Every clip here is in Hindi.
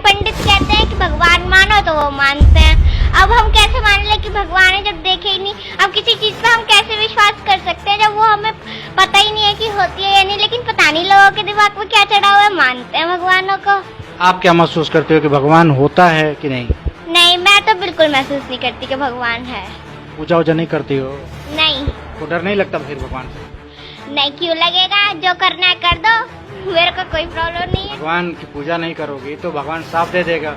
पंडित कहते हैं कि भगवान मानो तो वो मानते हैं। अब हम कैसे मान ले कि भगवान है जब देखे ही नहीं। अब किसी चीज पे हम कैसे विश्वास कर सकते हैं जब वो हमें पता ही नहीं है कि होती है या नहीं। लेकिन पता नहीं लोगों के दिमाग में क्या चढ़ा हुआ है, मानते हैं भगवानों को। आप क्या महसूस करते हो कि भगवान होता है कि नहीं? नहीं, मैं तो बिल्कुल महसूस नहीं करती कि भगवान है। पूजा वूजा नहीं करती हो नहीं तो डर नहीं लगता फिर भगवान से? नहीं, क्यों लगेगा? जो करना है कर दो, मेरे को कोई प्रॉब्लम नहीं है। भगवान की पूजा नहीं करोगी तो भगवान साफ दे देगा।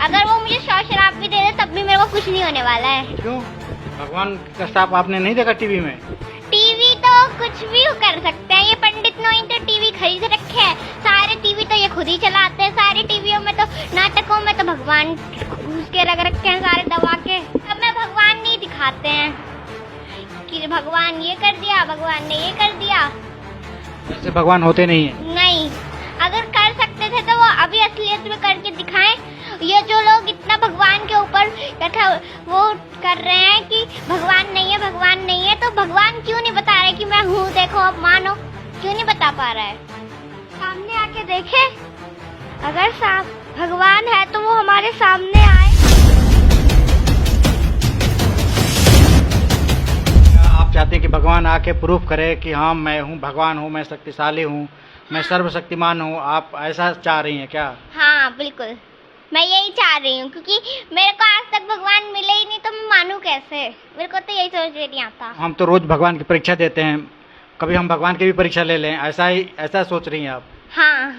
अगर वो मुझे शौक शराब भी दे दे तब भी मेरे को कुछ नहीं होने वाला है। क्यों? भगवान का साफ आपने नहीं देखा टीवी में? टीवी तो कुछ भी कर सकते हैं। ये पंडित नोई तो टीवी खरीद रखे हैं, सारे टीवी तो ये खुद ही चलाते हैं। सारे टीवियों में तो, नाटकों में तो भगवान घुस के रख रखे हैं सारे दबा के। अब में भगवान नहीं दिखाते हैं कि भगवान ये कर दिया, भगवान ने ये कर दिया। ऐसे भगवान होते नहीं है। नहीं, अगर कर सकते थे तो वो अभी असलियत में करके दिखाएं। ये जो लोग इतना भगवान के ऊपर बैठा वो कर रहे हैं कि भगवान नहीं है, भगवान नहीं है, तो भगवान क्यों नहीं बता रहे कि मैं हूँ, देखो अब मानो? क्यों नहीं बता पा रहा है? सामने आके देखे। अगर भगवान है तो वो हमारे सामने आए। आप चाहते हैं कि भगवान आके प्रूफ करे कि हाँ मैं हूँ, भगवान हूँ, मैं शक्तिशाली हूँ, मैं सर्वशक्तिमान हूँ। आप ऐसा चाह रही हैं क्या? हाँ बिल्कुल, मैं यही चाह रही हूँ, क्योंकि मेरे को आज तक भगवान मिले ही नहीं तो मैं मानूं कैसे? मेरे को तो यही समझ नहीं आता। हम तो रोज भगवान की परीक्षा देते हैं, कभी हम भगवान की भी परीक्षा ले लें, ऐसा सोच रही हैं आप? हाँ,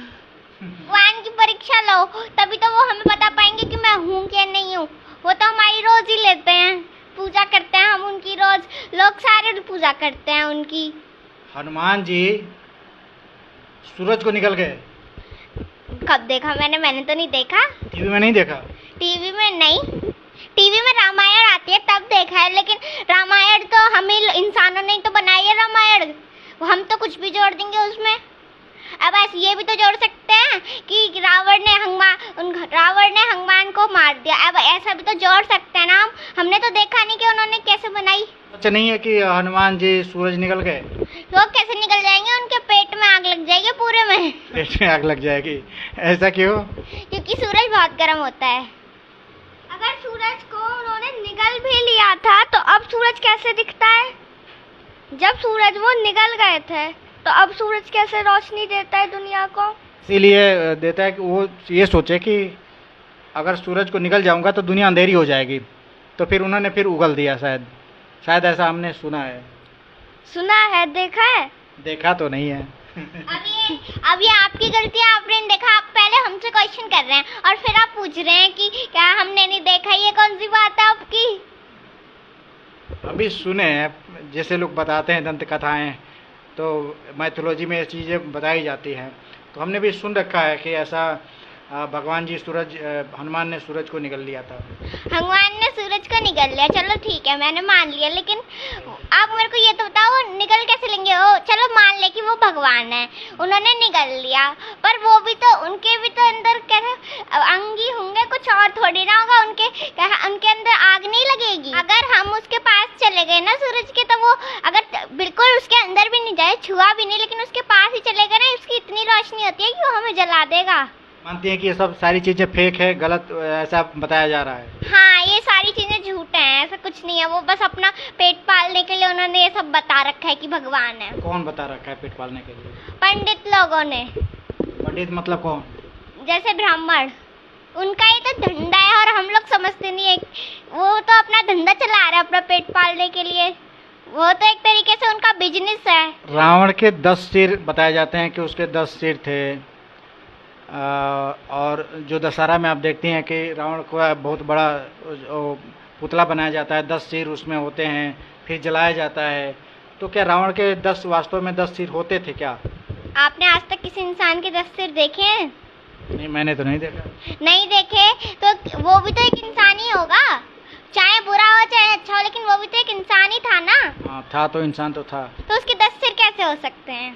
भगवान की परीक्षा लो तभी तो वो हमें बता पाएंगे कि मैं हूँ क्या नहीं हूँ। वो तो हमारी रोज ही लेते हैं, पूजा करते हैं हम उनकी रोज। लोग सारे पूजा करते हैं उनकी। हनुमान जी सूरज को निकल गए। कब देखा मैंने तो नहीं देखा। टीवी में नहीं देखा? टीवी में नहीं, टीवी में रामायण आती है तब देखा है। लेकिन रामायण तो हम ही इंसानों ने तो बनाई है रामायण, हम तो कुछ भी जोड़ देंगे उसमें। अब ऐसे ये भी तो जोड़ सकते हैं कि रावण ने हनुमान को मार दिया। अब ऐसा भी तो जोड़ सकते हैं ना हम। हमने तो देखा नहीं कि उन्होंने कैसे बनाई। अच्छा नहीं है कि हनुमान जी सूरज निकल गए? तो कैसे निकल जाएंगे? उनके पेट में आग लग जाएगी पूरे में। पेट में आग लग जाएगी? ऐसा क्यों? क्योंकि सूरज बहुत गर्म होता है। अगर सूरज को उन्होंने निगल भी लिया था तो अब सूरज कैसे दिखता है? जब सूरज वो निगल गए थे तो अब सूरज कैसे रोशनी देता है दुनिया को? इसीलिए देता है कि वो ये सोचे कि अगर सूरज को निकल जाऊंगा तो दुनिया अंधेरी हो जाएगी, तो फिर उन्होंने फिर उगल दिया। शायद ऐसा हमने सुना है। देखा है? देखा तो नहीं है। अब ये आपकी गलती है, आपने नहीं देखा। आप पहले हमसे क्वेश्चन कर रहे हैं और फिर आप पूछ रहे हैं कि क्या हमने नहीं देखा। ये कौन सी बात है आपकी? अभी सुने हैं, जैसे लोग बताते हैं दंत कथाएं, तो माइथोलॉजी में ये चीज़ें बताई जाती हैं, तो हमने भी सुन रखा है कि ऐसा भगवान जी हनुमान ने सूरज को निगल लिया था। भगवान ने सूरज को निगल लिया, चलो ठीक है, मैंने मान लिया। लेकिन आप मेरे को ये तो बताओ, वो निगल कैसे लेंगे? वो चलो मान ले कि वो भगवान है, उन्होंने निगल लिया, पर वो भी तो, उनके भी तो अंदर कैसे अंग ही होंगे, कुछ और थोड़ी ना होगा। उनके अंदर आग नहीं लगेगी? अगर हम उसके पास चले गए ना सूरज के, तो वो अगर बिल्कुल उसके अंदर भी नहीं जाए, छुआ भी नहीं, लेकिन उसके पास ही चले गए ना, उसकी इतनी रोशनी होती है कि वो हमें जला देगा। मानती हैं कि ये सब सारी चीज़ें फेक है, गलत ऐसा बताया जा रहा है? हाँ, ये सारी चीजें झूठ हैं, ऐसा कुछ नहीं है। वो बस अपना पेट पालने के लिए उन्होंने ये सब बता रखा है कि भगवान है। कौन बता रखा है पेट पालने के लिए? पंडित लोगों ने। पंडित मतलब कौन? जैसे ब्राह्मण, उनका ही तो धंधा है और हम लोग समझते नहीं है। वो तो अपना धंधा चला रहे हैं अपना पेट पालने के लिए। वो तो एक तरीके से उनका बिजनेस है। रावण के 10 सिर बताए जाते हैं कि उसके 10 सिर थे। और जो दशहरा में आप देखती हैं कि रावण को बहुत बड़ा पुतला बनाया जाता है, 10 सिर उसमें होते हैं, फिर जलाया जाता है। तो क्या रावण के 10 वास्तव में 10 सिर होते थे क्या? आपने आज तक किसी इंसान के 10 सिर देखे हैं? नहीं, मैंने तो नहीं देखा। नहीं देखे तो वो भी तो एक इंसान ही होगा, चाहे बुरा हो चाहे अच्छा हो, लेकिन वो भी तो एक इंसान ही था ना। हाँ था, तो इंसान तो था। तो उसके 10 सिर कैसे हो सकते हैं?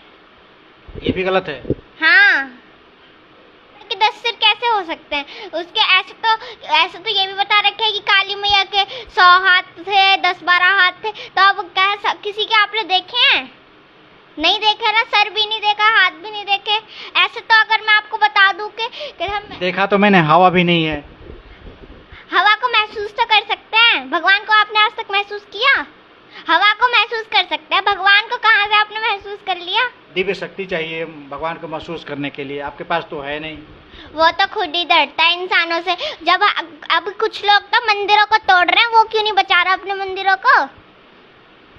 ये भी गलत है। हाँ, 10 सिर कैसे हो सकते हैं उसके? ऐसे तो ये भी बता रखे है कि काली मैया के 100 हाथ थे, 10-12 हाथ थे। तो अब क्या किसी के आपने देखे हैं? नहीं देखे ना, सर भी नहीं देखा, हाथ भी नहीं देखे। ऐसे तो अगर मैं आपको बता दूं कि हम देखा तो मैंने हवा भी नहीं है। हवा को महसूस तो कर सकते हैं, भगवान को आपने आज तक महसूस किया? हवा को महसूस कर सकते हैं, भगवान को कहाँ से आपने महसूस कर लिया? दिव्य शक्ति चाहिए भगवान को महसूस करने के लिए, आपके पास तो है नहीं। वो तो खुद ही डरता है इंसानों से। जब अब कुछ लोग तो मंदिरों को तोड़ रहे हैं, वो क्यों नहीं बचा रहा अपने मंदिरों को?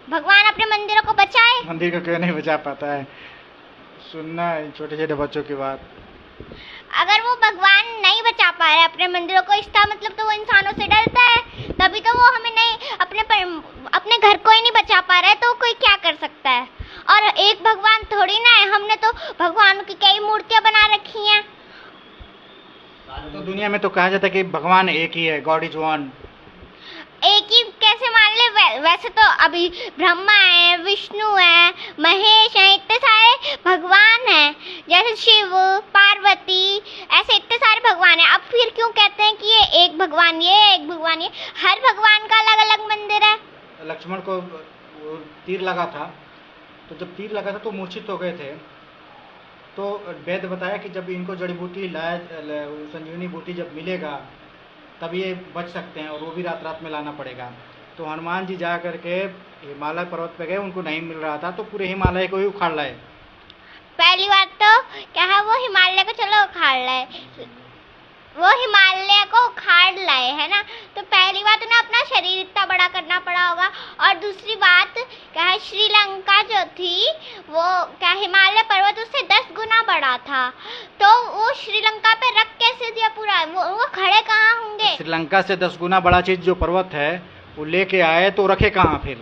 भगवान अपने मंदिरों को बचाए। मंदिर को क्यों नहीं बचा पाता है? सुनना छोटे छोटे बच्चों की बात। अगर वो भगवान नहीं बचा पा रहे अपने मंदिरों को, इसका मतलब तो वो इंसानों से डरता है, तभी तो वो हमें नहीं अपने घर को ही नहीं बचा पा रहा है, तो कोई क्या कर सकता है? और एक भगवान थोड़ी ना है, हमने तो भगवान की कई मूर्तियां बना रखी हैं। तो दुनिया में तो कहा जाता है कि भगवान एक ही है, गॉड इज वन। एक ही कैसे मान ले? वैसे तो अभी ब्रह्मा है, विष्णु है, महेश है, इतने सारे भगवान हैं, जैसे शिव, पार्वती, ऐसे इतने सारे भगवान हैं। अब फिर क्यों कहते हैं कि ये एक भगवान, ये एक भगवान? ये हर भगवान का अलग अलग मंदिर है। लक्ष्मण को वो तीर लगा था, तो जब तीर लगा था तो मूर्छित हो गए थे, तो वैद्य बताया कि जब इनको जड़ी बूटी संजीवनी बूटी जब मिलेगा तब ये बच सकते हैं, और वो भी रात रात में लाना पड़ेगा। तो हनुमान जी जा करके हिमालय पर्वत पे गए, उनको नहीं मिल रहा था, तो पूरे हिमालय को ही उखाड़ लाए। पहली बात तो क्या है, वो हिमालय को चलो उखाड़ लाए, वो हिमालय को उखाड़ लाए है ना, तो पहली बात उन्हें अपना शरीर इतना बड़ा करना पड़ा होगा। और दूसरी बात क्या है, श्रीलंका जो थी वो क्या हिमालय पर्वत उससे 10 गुना बड़ा था, तो वो श्रीलंका पे रख कैसे दिया पूरा? वो खड़े कहाँ होंगे? श्रीलंका से 10 गुना बड़ा चीज जो पर्वत है वो लेके आए, तो रखे कहाँ? फिर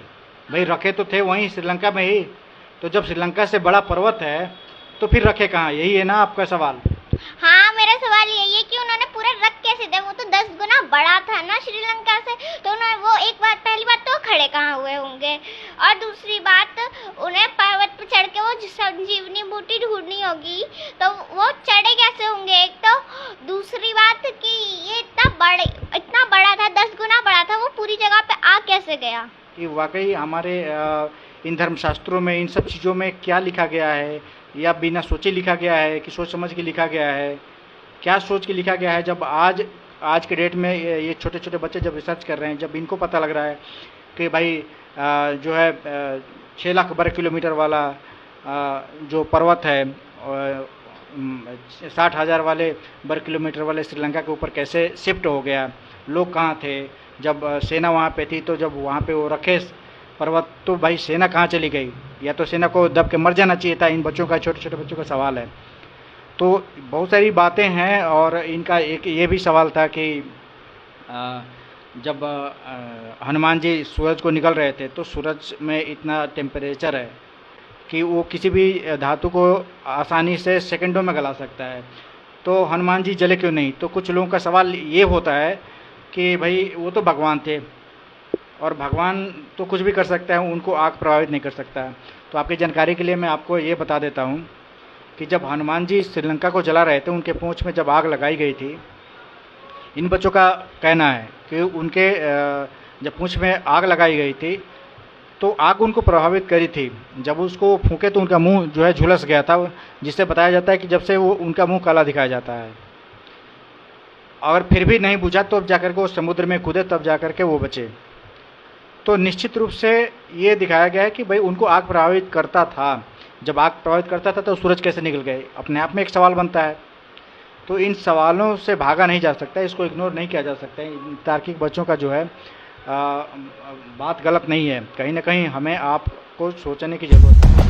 भाई रखे तो थे वहीं श्रीलंका में ही, तो जब श्रीलंका से बड़ा पर्वत है तो फिर रखे कहाँ? यही है ना आपका सवाल? हाँ, मेरा सवाल यही है कि उन्होंने पूरा रख कैसे दिया? वो तो 10 गुना बड़ा था ना श्रीलंका से, तो उन्होंने वो एक बात, पहली बात तो खड़े कहाँ हुए होंगे, और दूसरी बात उन्हें पर्वत पर चढ़ के वो संजीवनी बूटी ढूंढनी होगी, तो वो चढ़े कैसे होंगे? एक तो दूसरी बात कि ये इतना बड़ा था, 10 गुना बड़ा था, वो पूरी जगह पे आ कैसे गया? कि वाकई हमारे इन धर्मशास्त्रों में इन सब चीज़ों में क्या लिखा गया है, या बिना सोचे लिखा गया है कि सोच समझ के लिखा गया है? क्या सोच के लिखा गया है? जब आज के डेट में ये छोटे छोटे बच्चे जब रिसर्च कर रहे हैं, जब इनको पता लग रहा है कि भाई जो है 6 लाख वर्ग किलोमीटर वाला जो पर्वत है, 60,000 वाले वर्ग किलोमीटर वाले श्रीलंका के ऊपर कैसे शिफ्ट हो गया, लोग कहाँ थे जब सेना वहाँ पे थी, तो जब वहाँ पे वो रखे पर्वत, तो भाई सेना कहाँ चली गई? या तो सेना को दब के मर जाना चाहिए था। इन बच्चों का, छोटे छोटे बच्चों का सवाल है। तो बहुत सारी बातें हैं, और इनका एक ये भी सवाल था कि जब हनुमान जी सूरज को निकल रहे थे, तो सूरज में इतना टेम्परेचर है कि वो किसी भी धातु को आसानी से सेकंडों में गला सकता है, तो हनुमान जी जले क्यों नहीं? तो कुछ लोगों का सवाल ये होता है कि भाई वो तो भगवान थे, और भगवान तो कुछ भी कर सकता है, उनको आग प्रभावित नहीं कर सकता है। तो आपकी जानकारी के लिए मैं आपको ये बता देता हूँ कि जब हनुमान जी श्रीलंका को जला रहे थे, उनके पूंछ में जब आग लगाई गई थी, इन बच्चों का कहना है कि उनके जब पूंछ में आग लगाई गई थी तो आग उनको प्रभावित करी थी। जब उसको फूंके तो उनका मुंह जो है झुलस गया था, जिससे बताया जाता है कि जब से वो उनका मुंह काला दिखाया जाता है। और फिर भी नहीं बुझा, तो अब जाकर के वो समुद्र में कूदे, तब जाकर के वो बचे। तो निश्चित रूप से ये दिखाया गया है कि भाई उनको आग प्रभावित करता था। जब आग प्रभावित करता था तो सूरज कैसे निकल गए? अपने आप में एक सवाल बनता है। तो इन सवालों से भागा नहीं जा सकता, इसको इग्नोर नहीं किया जा सकता। तार्किक बच्चों का जो है बात गलत नहीं है, कहीं ना कहीं हमें आपको सोचने की ज़रूरत है।